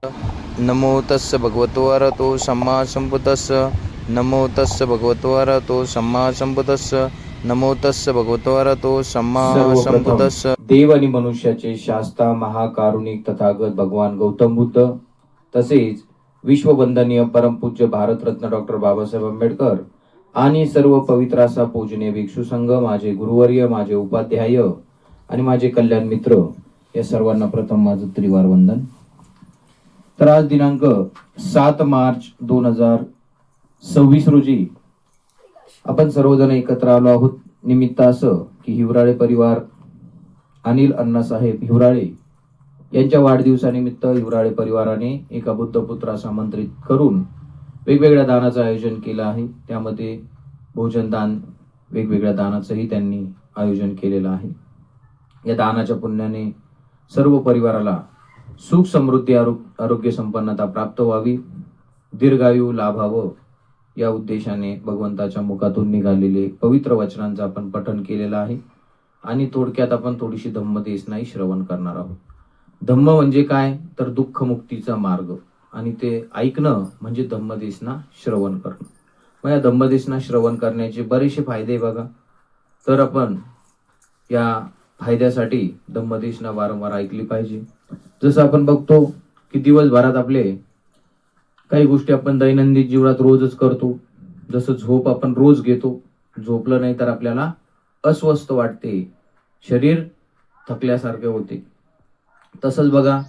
नमो तस्य भगवतो अरहतो सम्मा संबुद्धस्स नमो तस्य भगवतो अरहतो सम्मा संबुद्धस्स नमो तस्य भगवतो अरहतो सम्मा संबुद्धस्स। देव आणि मनुष्याचे शास्ता महाकारुणिक तथागत भगवान गौतम बुद्ध, तसेच विश्ववंदनीय परमपूज्य भारतरत्न डॉक्टर बाबासाहेब आंबेडकर आणि सर्व पवित्र असा पूजनीय भिक्षू संघ, माझे गुरुवर्य, माझे उपाध्याय आणि माझे कल्याण मित्र, या सर्वांना प्रथम माझं त्रिवार वंदन. तर आज दिनांक 7 मार्च 2026 रोजी आपण सर्वजण एकत्र आलो आहोत. निमित्त असं की हिवराळे परिवार, अनिल अण्णासाहेब हिवराळे यांच्या वाढदिवसानिमित्त हिवराळे परिवाराने एका बुद्ध पुत्रास आमंत्रित करून वेगवेगळ्या दानाचं आयोजन केलं आहे. त्यामध्ये भोजन दान, वेगवेगळ्या दानाचंही त्यांनी आयोजन केलेलं आहे. या दानाच्या पुण्याने सर्व परिवाराला सुख समृद्धी आरोग्य संपन्नता प्राप्त व्हावी, दीर्घायू लाभावं, या उद्देशाने भगवंताच्या मुखातून निघालेले पवित्र वचनांचं आपण पठण केलेलं आहे. आणि थोडक्यात आपण थोडीशी धम्मदेशनाही श्रवण करणार आहोत. धम्म म्हणजे काय तर दुःख मुक्तीचा मार्ग, आणि ते ऐकणं म्हणजे धम्मदेशना श्रवण करणं. मग या धम्मदेशना श्रवण करण्याचे बरेचसे फायदे बघा. तर आपण या फायद्यासाठी धम्मदेशना वारंवार ऐकली पाहिजे. जसं आपण बघतो की दिवसभरात आपले काही गोष्टी आपण दैनंदिन जीवनात रोजच करतो. जसं झोप आपण रोज घेतो, झोपलं नाही तर आपल्याला अस्वस्थ वाटते, शरीर थकल्यासारखे होते. तसंच बघा,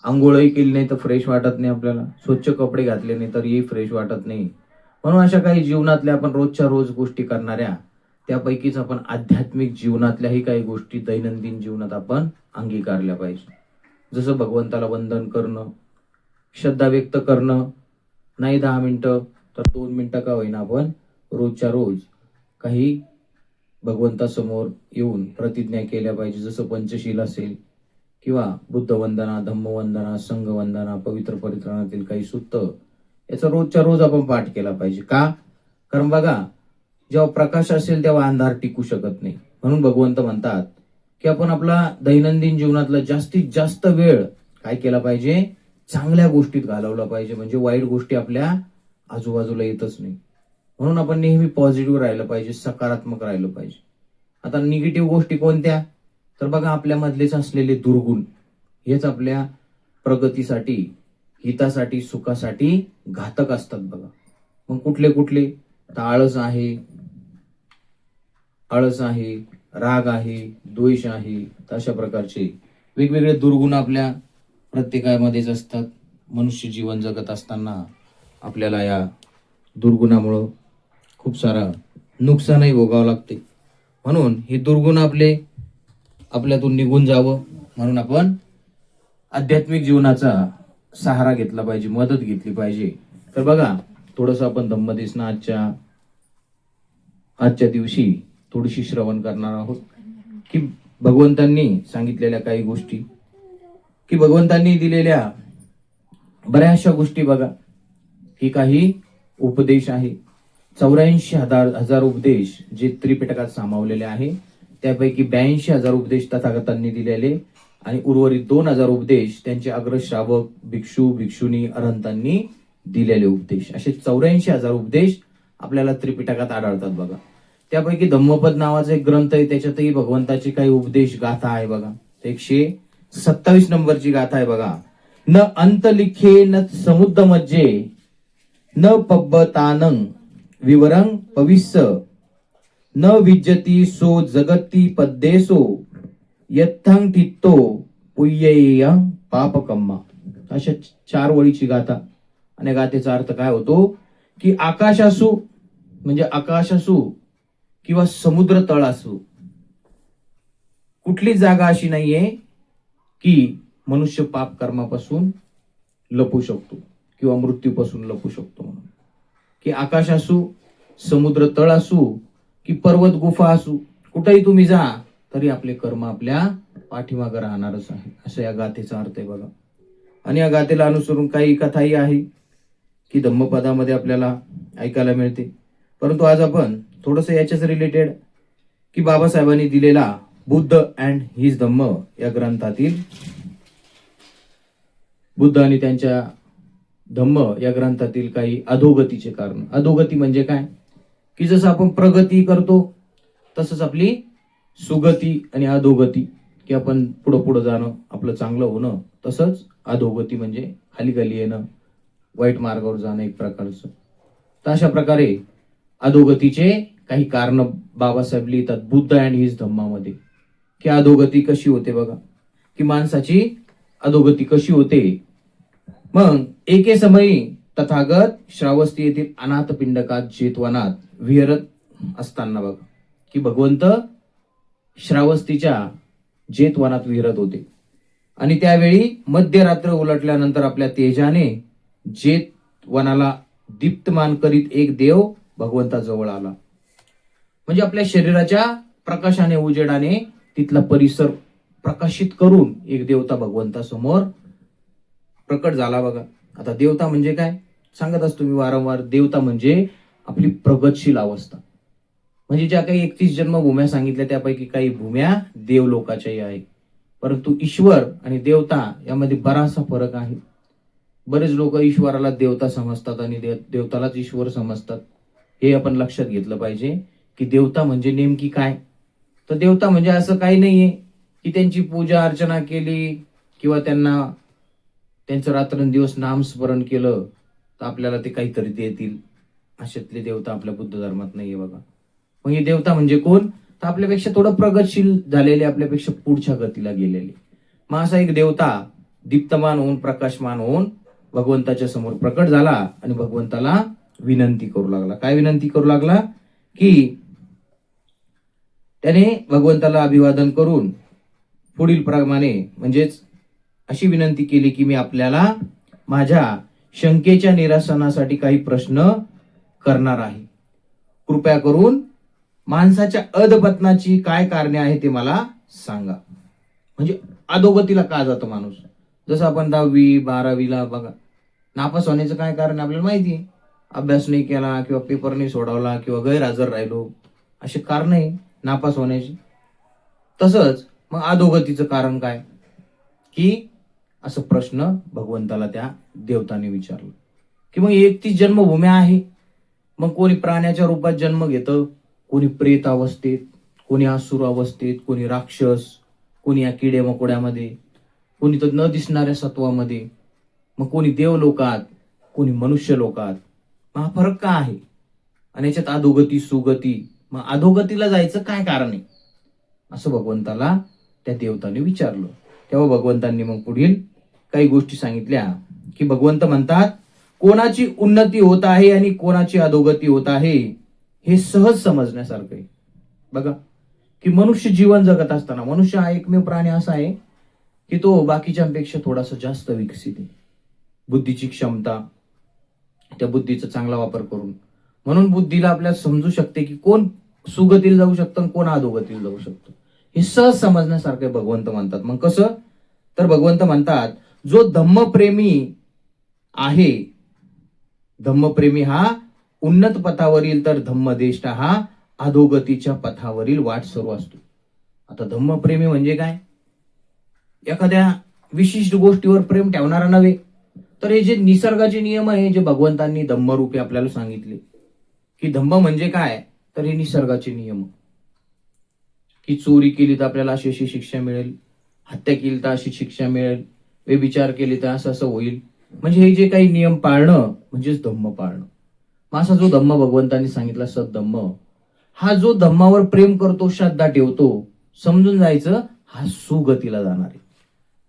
आंघोळही केली नाही तर फ्रेश वाटत नाही आपल्याला, स्वच्छ कपडे घातले नाही तरीही फ्रेश वाटत नाही. म्हणून अशा काही जीवनातल्या आपण रोजच्या रोज गोष्टी करणाऱ्या, त्यापैकीच आपण आध्यात्मिक जीवनातल्याही काही गोष्टी दैनंदिन जीवनात आपण अंगीकारल्या पाहिजे. जसं भगवंताला वंदन करणं, श्रद्धा व्यक्त करणं, नाही 10 मिनिटं तर 2 मिनिटं का होईना आपण रोजच्या रोज काही भगवंतासमोर येऊन प्रतिज्ञा केल्या पाहिजे. जसं पंचशील असेल किंवा बुद्ध वंदना, धम्मवंदना, संघवंदना, पवित्र परित्राणातील काही सूक्त, याचा रोजच्या रोज आपण पाठ केला पाहिजे. का? कारण बघा, जेव्हा प्रकाश असेल तेव्हा अंधार टिकू शकत नाही. म्हणून भगवंत म्हणतात की आपण आपला दैनंदिन जीवनातला जास्तीत जास्त वेळ काय केला पाहिजे, चांगल्या गोष्टीत घालवला पाहिजे. म्हणजे वाईट गोष्टी आपल्या आजूबाजूला येतच नाही. म्हणून आपण नेहमी पॉझिटिव्ह राहिलं पाहिजे, सकारात्मक राहिलं पाहिजे. आता निगेटिव्ह गोष्टी कोणत्या तर बघा, आपल्या मधलेच असलेले दुर्गुण, हेच आपल्या प्रगतीसाठी, हितासाठी, सुखासाठी घातक असतात बघा. मग कुठले कुठले तर आळस आहे, राग आहे, द्वेष आहे, अशा प्रकारचे वेगवेगळे दुर्गुण आपल्या प्रत्येकामध्येच असतात. मनुष्य जीवन जगत असताना आपल्याला या दुर्गुणामुळं खूप सारा नुकसानही भोगावं लागते. म्हणून हे दुर्गुण आपल्यातून निघून जावं म्हणून आपण आध्यात्मिक जीवनाचा सहारा घेतला पाहिजे, मदत घेतली पाहिजे. तर बघा, थोडंसं आपण धम्मदेशना आजच्या दिवशी थोडीशी श्रवण करणार आहोत की भगवंतांनी सांगितलेल्या काही गोष्टी, की भगवंतांनी दिलेल्या बऱ्याचशा गोष्टी बघा, की काही उपदेश आहे. 84,000 उपदेश जे त्रिपिटकात सामावलेले आहे, त्यापैकी 82,000 उपदेश तथागतांनी दिलेले आणि उर्वरित 2,000 उपदेश त्यांचे अग्रश्रावक, भिक्षू, भिक्षुणी, अरहंतांनी दिलेले उपदेश. असे 84,000 उपदेश आपल्याला त्रिपिटकात आढळतात बघा. त्यापैकी धम्मपद नावाचा एक ग्रंथ आहे, त्याच्यातही भगवंताची काही उपदेश गाथा आहे बघा. 127 नंबरची गाथा आहे बघा. न अंत लिखे न समुद्र मज्जे न पब्बतानं विवरंग पविस्स न विज्जती सो जगती पद्देसो यत्थं ठित्तो पुय्येयं पापकम्मा. अशा 4 वळीची गाथा. आणि गाथेचा अर्थ काय होतो की आकाश असू म्हणजे आकाश असू किंवा समुद्र तळ असू, कुठली जागा अशी नाहीये की मनुष्य पाप कर्मापासून लपू शकतो किंवा मृत्यूपासून लपू शकतो. म्हणून की आकाश असू, समुद्र तळ असू की पर्वत गुफा असू, कुठेही तुम्ही जा तरी आपले कर्म आपल्या पाठीमागे राहणारच आहे, असं या गाथेचा अर्थ आहे बघा. आणि या गाथेला अनुसरून काही कथाही आहे की धम्मपदामध्ये आपल्याला ऐकायला मिळते. परंतु आज आपण थोडंसं याच्याच रिलेटेड की बाबासाहेबांनी दिलेला बुद्ध अँड हिज धम्म या ग्रंथातील बुद्ध आणि त्यांच्या धम्म या ग्रंथातील काही अधोगतीचे कारण. अधोगती म्हणजे काय, की जसं आपण प्रगती करतो तसंच आपली सुगती आणि अधोगती, की आपण पुढं पुढं जाणं, आपलं चांगलं होणं, तसंच अधोगती म्हणजे खाली खाली येणं, वाईट मार्गावर जाणं एक प्रकारचं. तर अशा प्रकारे अधोगतीचे काही कारण बाबासाहेब लिहितात बुद्ध अँड हिज धम्मामध्ये, की अधोगती कशी होते बघा, की माणसाची अधोगती कशी होते. मग एके समयी तथागत श्रावस्ती येथील अनाथ पिंडकात जेतवनात विहरत असताना बघा, की भगवंत श्रावस्तीच्या जेतवनात विहरत होते आणि त्यावेळी मध्यरात्र उलटल्यानंतर आपल्या तेजाने जेतवनाला दीप्तमान करीत एक देव भगवंताजवळ आला. म्हणजे आपल्या शरीराच्या प्रकाशाने, उजेडाने तिथला परिसर प्रकाशित करून एक देवता भगवंतासमोर प्रकट झाला बघा. आता देवता म्हणजे काय सांगत असतो मी वारंवार, देवता म्हणजे आपली प्रगतशील अवस्था. म्हणजे ज्या काही 31 जन्मभूम्या सांगितल्या त्यापैकी काही भूम्या देवलोकाच्याही आहे, परंतु ईश्वर आणि देवता यामध्ये बराचसा फरक आहे. बरेच लोक ईश्वराला देवता समजतात आणि देवतालाच ईश्वर समजतात. हे आपण लक्षात घेतलं पाहिजे की देवता म्हणजे नेमकी काय. तर देवता म्हणजे असं काही नाहीये की त्यांची पूजा अर्चना केली किंवा त्यांचं रात्रंदिवस नामस्मरण केलं तर आपल्याला ते काहीतरी देतील, अशातले देवता आपल्या बुद्ध धर्मात नाहीये बघा. मग हे देवता म्हणजे कोण, तर आपल्यापेक्षा थोडं प्रगतशील झालेले, आपल्यापेक्षा पुढच्या गतीला गेलेले. मग असा एक देवता दीप्तमान होऊन, प्रकाशमान होऊन भगवंताच्या समोर प्रकट झाला आणि भगवंताला विनंती करू लागला. काय विनंती करू लागला, की त्याने भगवंताला अभिवादन करून पुढील प्रमाणे म्हणजेच अशी विनंती केली की मी आपल्याला माझ्या शंकेच्या निरसनासाठी काही प्रश्न करणार आहे. कृपया करून माणसाच्या अधपतनाची काय कारणे आहे ते मला सांगा. म्हणजे अधोगतीला का जातो माणूस. जसं आपण 10वी 12वीला बघा नापास होण्याचं काय कारण आपल्याला माहिती आहे. अभ्यास नाही केला किंवा पेपर नाही सोडवला किंवा गैरहजर राहिलो, असे कारण आहे नापास होण्याची. तसंच मग अधोगतीचं कारण काय, की असं प्रश्न भगवंताला त्या देवताने विचारलं. की मग 31 जन्मभूम्या आहे, मग कोणी प्राण्याच्या रूपात जन्म घेतं, कोणी प्रेत अवस्थेत, कोणी असुर अवस्थेत, कोणी राक्षस, कोणी या किडे मकोड्यामध्ये, कोणी तर न दिसणाऱ्या सत्वामध्ये, मग कोणी देवलोकात, कोणी मनुष्य लोकात. मग हा फरक का आहे आणि याच्यात अधोगती सुगती, मग अधोगतीला जायचं काय कारण आहे, असं भगवंताला त्या देवताने विचारलं. तेव्हा भगवंतांनी मग पुढील काही गोष्टी सांगितल्या, की भगवंत म्हणतात कोणाची उन्नती होत आहे आणि कोणाची अधोगती होत आहे हे सहज समजण्यासारखं आहे. बघा की मनुष्य जीवन जगत असताना, मनुष्य हा एकमेव प्राणी असा आहे की तो बाकीच्यांपेक्षा थोडासा जास्त विकसित आहे. बुद्धीची क्षमता, त्या बुद्धीचा चांगला वापर करून, म्हणून बुद्धीला आपल्याला समजू शकते की कोण सुगतीला जाऊ शकतं आणि कोण अधोगतीला जाऊ शकतं. हे सहज समजण्यासारखे भगवंत म्हणतात. मग कसं, तर भगवंत म्हणतात जो धम्मप्रेमी आहे, धम्मप्रेमी हा उन्नत पथावरील तर धम्मदेष्टा हा अधोगतीच्या पथावरील वाट सुरू असतो. आता धम्मप्रेमी म्हणजे काय, एखाद्या विशिष्ट गोष्टीवर प्रेम ठेवणारा नव्हे, तर हे जे निसर्गाचे नियम आहे जे भगवंतांनी धम्मरूपी आपल्याला सांगितले, की धम्म म्हणजे काय, तर हे निसर्गाचे नियम, की चोरी केली तर आपल्याला अशी अशी शिक्षा मिळेल, हत्या केली तर अशी शिक्षा मिळेल, व्यभिचार केली तर असं असं होईल. म्हणजे हे जे काही नियम पाळणं म्हणजेच धम्म पाळणं. मग असा जो धम्म भगवंतांनी सांगितला सद्धम्म, हा जो धम्मावर प्रेम करतो, श्रद्धा ठेवतो, समजून जायचं हा सुगतीला जाणार आहे.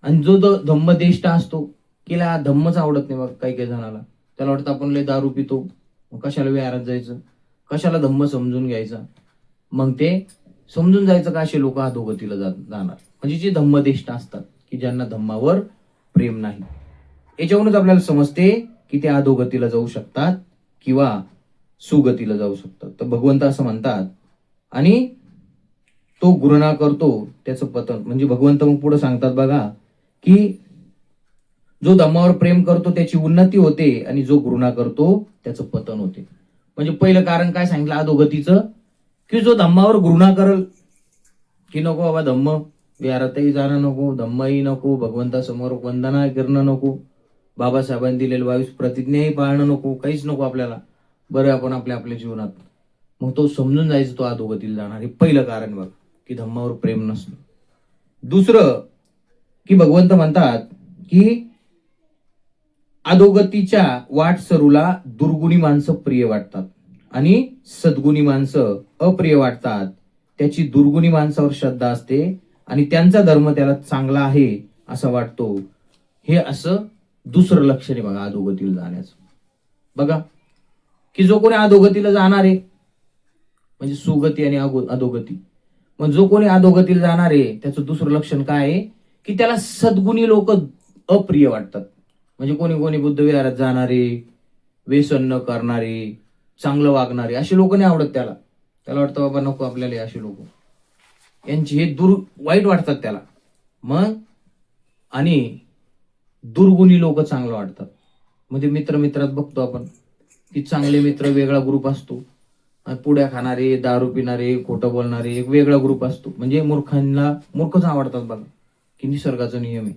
आणि जो धम्मदेष्टा असतो, केला धम्मच आवडत नाही बघ काही काही जणाला, त्याला वाटतं आपण लय दारू पितो, मग कशाला विहारात जायचं, कशाला धम्म समजून घ्यायचा. मग ते समजून जायचं का असे लोक अधोगतीला जाणार. म्हणजे जे धम्मदेष्टा असतात, की ज्यांना धम्मावर प्रेम नाही, याच्यावरूनच आपल्याला समजते की ते अधोगतीला जाऊ शकतात किंवा सुगतीला जाऊ शकतात. तर भगवंत असं म्हणतात, आणि तो घृणा करतो त्याचं पतन. म्हणजे भगवंत मग पुढे सांगतात बघा, की जो धम्मावर प्रेम करतो त्याची उन्नती होते आणि जो घृणा करतो त्याचं पतन होते. म्हणजे पहिलं कारण काय सांगितलं अधोगतीचं, की जो धम्मावर घृणा करल, की नको बाबा धम्म, विहारातही जाणं नको, धम्मही नको, भगवंतासमोर वंदना करणं नको, बाबासाहेबांनी दिलेलं 22 प्रतिज्ञाही पाळणं नको, काहीच नको आपल्याला. बरं आपण आपल्या जीवनात, मग तो समजून जायचं तो अधोगतीला जाणार. हे पहिलं कारण बघ, की धम्मावर प्रेम नसणं. दुसरं, की भगवंत म्हणतात की अधोगतीच्या वाटसरूला दुर्गुणी माणसं प्रिय वाटतात आणि सद्गुणी माणसं अप्रिय वाटतात. त्याची दुर्गुणी माणसावर श्रद्धा असते आणि त्यांचा धर्म त्याला चांगला आहे असं वाटतो. हे असं दुसरं लक्षण आहे बघा अधोगतीला जाण्याचं. बघा की जो कोणी अधोगतीला जाणार आहे, म्हणजे सुगती आणि अधोगती, मग जो कोणी अधोगतीला जाणार आहे त्याचं दुसरं लक्षण काय आहे, की त्याला सद्गुणी लोक अप्रिय वाटतात. म्हणजे कोणी कोणी बुद्ध विहारात जाणारे, व्यसन न करणारे, चांगलं वागणारे असे लोक नाही आवडत त्याला. त्याला वाटतं बाबा नको आपल्याला असे लोक, यांची हे वाईट वाटतात त्याला. मग आणि दुर्गुणी लोक चांगलं वाटतात. म्हणजे मित्रात बघतो आपण की चांगले मित्र वेगळा ग्रुप असतो, पुड्या खाणारे, दारू पिणारे, खोटं बोलणारे एक वेगळा ग्रुप असतो. म्हणजे मूर्खच आवडतात बघा, की निसर्गाचा नियम आहे.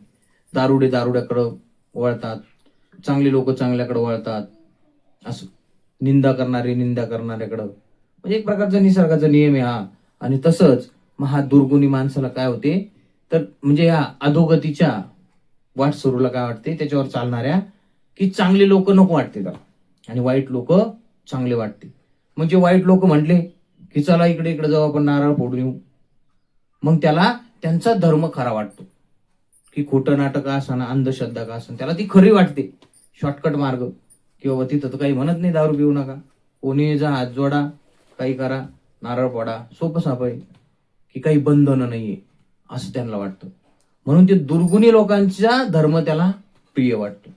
दारुड्याकडे वळतात, चांगले लोक चांगल्याकडे वळतात, असं निंदा करणाऱ्याकडं. म्हणजे एक प्रकारचा निसर्गाचा नियम आहे हा. आणि तसंच महा दुर्गुणी माणसाला काय होते तर म्हणजे या अधोगतीच्या वाटसरूला काय वाटते, त्याच्यावर चालणाऱ्या की चांगले लोक नको वाटते त्याला आणि वाईट लोक चांगले वाटते. म्हणजे वाईट लोक म्हटले की चला इकडे जाऊ आपण नारळ फोडून येऊ, मग त्याला त्यांचा धर्म खरा वाटतो. की खोटं नाटक असं अंधश्रद्धा का असं त्याला ती खरी वाटते. शॉर्टकट मार्ग, की बाबा तिथं तर काही म्हणत नाही दारू पिऊ नका, कोणी जा हात जोडा, काही करा, नारळ फोडा, सोपं साप आहे, की काही बंधन नाहीये असं त्यांना वाटतं. म्हणून ते दुर्गुणी लोकांचा धर्म त्याला प्रिय वाटतो.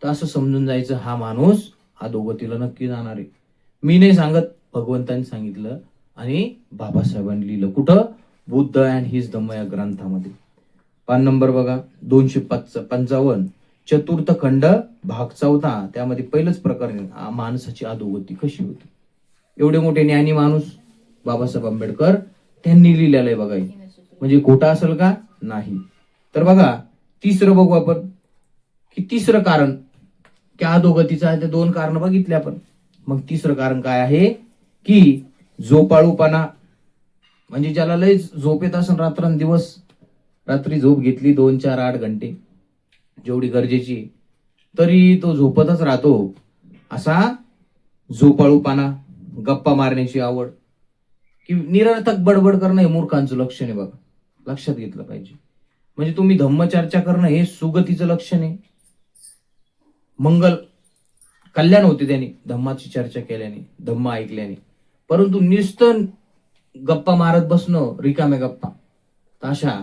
तर असं समजून जायचं हा माणूस अधोगतीला नक्की जाणार आहे. मी नाही सांगत, भगवंतांनी सांगितलं आणि बाबासाहेबांनी लिहिलं. कुठं? बुद्ध अँड हिज धम्म या ग्रंथामध्ये. पान नंबर बघा 255, चतुर्थ खंड भाग 14. त्यामध्ये पहिलंच प्रकरण माणसाची अधोगती कशी होती. एवढे मोठे ज्ञानी माणूस बाबासाहेब आंबेडकर त्यांनी लिहिलेलं आहे बघा. म्हणजे खोटा असेल का? नाही. तर बघा तिसरं बघू आपण, की तिसरं कारण की अधोगतीचं आहे. ते 2 कारण बघितले आपण. मग तिसरं कारण काय आहे, की झोपाळूपणा. म्हणजे ज्याला लय झोप येत असेल रात्रंदिवस, रात्री झोप घेतली 2, 4, 8 घंटे जेवढी गरजेची, तरी तो झोपतच राहतो. असा झोपाळूपणा, गप्पा मारण्याची आवड, की निरर्थक बडबड करणं हे मूर्खांचं लक्षण आहे बघा. लक्षात घेतलं पाहिजे. म्हणजे तुम्ही धम्मचर्चा करणं हे सुगतीचं लक्षण आहे. मंगल कल्याण होते त्याने धम्माची चर्चा केल्याने, धम्म ऐकल्याने. परंतु नुसतं गप्पा मारत बसणं, रिकाम्या गप्पा, अशा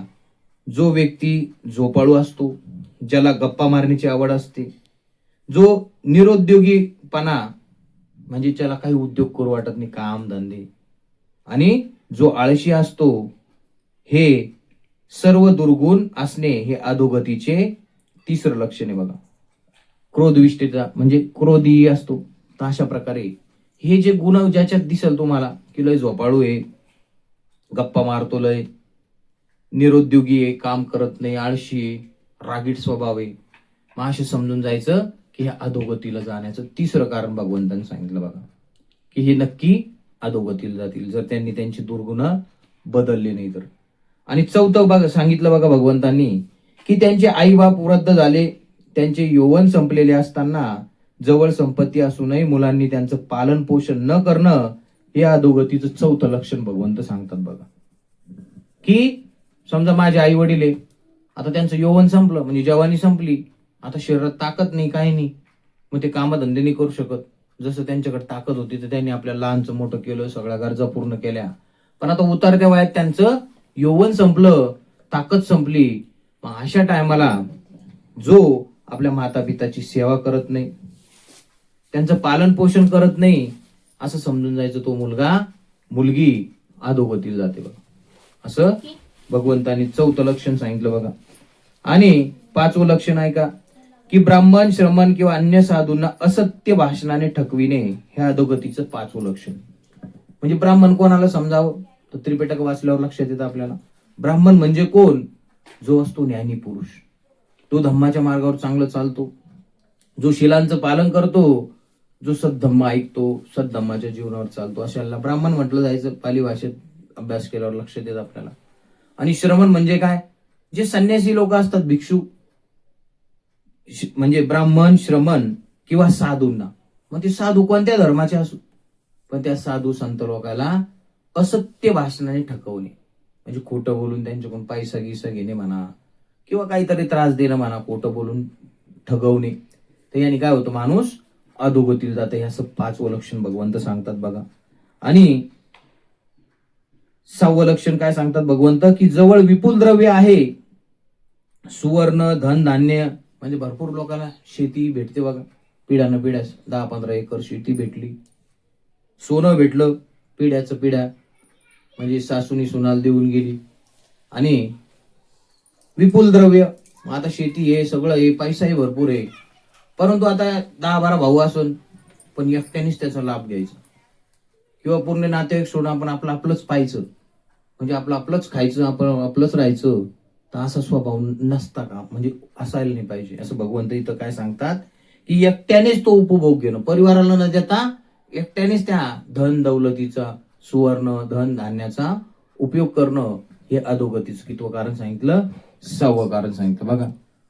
जो व्यक्ती झोपाळू असतो, ज्याला गप्पा मारण्याची आवड असते, जो निरुद्योगीपणा म्हणजे ज्याला काही उद्योग करू वाटत नाही, काम धंदे, आणि जो आळशी असतो, हे सर्व दुर्गुण असणे हे अधोगतीचे तिसरं लक्षण आहे बघा. क्रोधविष्टेचा म्हणजे क्रोधी असतो. तर अशा प्रकारे हे जे गुण ज्याच्यात दिसेल तुम्हाला, की लय झोपाळू आहे, गप्पा मारतो, लय निरुद्योगी आहे, काम करत नाही, आळशी आहे, रागीट स्वभाव आहे, मग असे समजून जायचं की हे अधोगतीला जाण्याचं तिसरं कारण भगवंतांनी सांगितलं बघा, की हे नक्की अधोगतीला जातील जर त्यांनी त्यांची दुर्गुण बदलले नाही तर. आणि चौथं बघा सांगितलं बघा भगवंतांनी, की त्यांचे आई बाप वृद्ध झाले, त्यांचे यौवन संपलेले असताना जवळ संपत्ती असूनही मुलांनी त्यांचं पालन पोषण न करणं हे अधोगतीचं चौथं लक्षण भगवंत सांगतात बघा. की समजा माझे आई वडील आहे, आता त्यांचं यौवन संपलं म्हणजे जवानी संपली, आता शरीरात ताकद नाही, काही नाही, मग ते कामधंदे नाही करू शकत. जसं त्यांच्याकडे ताकद होती तर त्यांनी आपल्या लहानचं मोठं केलं, सगळ्या गरजा पूर्ण केल्या. पण आता उतरत्या वयात त्यांचं यौवन संपलं, ताकद संपली. मग अशा टायमाला जो आपल्या माता पिताची सेवा करत नाही, त्यांचं पालन पोषण करत नाही, असं समजून जायचं तो मुलगी अधोगतीला जाते बघा. असं भगवंतांनी चौथं लक्षण सांगितलं बघा. आणि 5वं लक्षण आहे का, की ब्राह्मण, श्रमण किंवा अन्य साधूंना असत्य भाषणाने ठकविणे हे अधोगतीचं 5वं लक्षण. म्हणजे ब्राह्मण कोणाला समजावं, तर त्रिपिटक वाचल्यावर लक्षात येतं आपल्याला. ब्राह्मण म्हणजे कोण? जो असतो ज्ञानी पुरुष, तो धम्माच्या मार्गावर चांगलं चालतो, जो शिलांचं पालन करतो, जो सद्धम्म ऐकतो, सद्धम्माच्या जीवनावर चालतो, अशाला ब्राह्मण म्हटलं जायचं. पाली भाषेत अभ्यास केल्यावर लक्षात येत आपल्याला. आणि श्रमण म्हणजे काय? जे संन्यासी लोक असतात, भिक्षू, म्हणजे ब्राह्मण, श्रमण किंवा साधूंना. मग ते साधू कोणत्या धर्माचे असो, पण त्या साधू संत लोकांना असत्य भाषणाने ठकवणे, म्हणजे खोटं बोलून त्यांच्याकडून पैसा गिसा घेणे म्हणा, किंवा काहीतरी त्रास देणं म्हणा, खोटं बोलून ठगवणे. तर याने काय होतं, माणूस अधोगतीला जातं. हे असं 5वं लक्षण भगवंत सांगतात बघा. आणि 6वं लक्षण काय सांगतात भगवंत, की जवळ विपुल द्रव्य आहे, सुवर्ण, धन, धान्य, म्हणजे भरपूर लोकांना शेती भेटते बघा, पिढ्यानं पिढ्या 10-15 एकर शेती भेटली, सोनं भेटलं पिढ्याचं पिढ्या, म्हणजे सासूनी सोनाला देऊन गेली, आणि विपुल द्रव्य. आता शेती हे सगळं हे, पैसाही भरपूर आहे, परंतु आता 10-12 भाऊ असून पण एकट्यानेच त्याचा लाभ घ्यायचा, किंवा पूर्ण नातेवाईक सोडून आपण आपलं आपलंच पाहायचं, म्हणजे आपलं आपलंच खायचं, आपण आपलंच राहायचं. तर असा स्वभाव नसता का, म्हणजे असायला नाही पाहिजे. असं भगवंत इथं काय सांगतात, की एकट्यानेच तो उपभोग घेणं, परिवाराला न देता एकट्यानेच त्या धन दौलतीचा, सुवर्ण, धन धान्याचा उपयोग करणं, हे अधोगतीचं कितवं कारण सांगितलं? 6वं कारण सांगितलं बघा.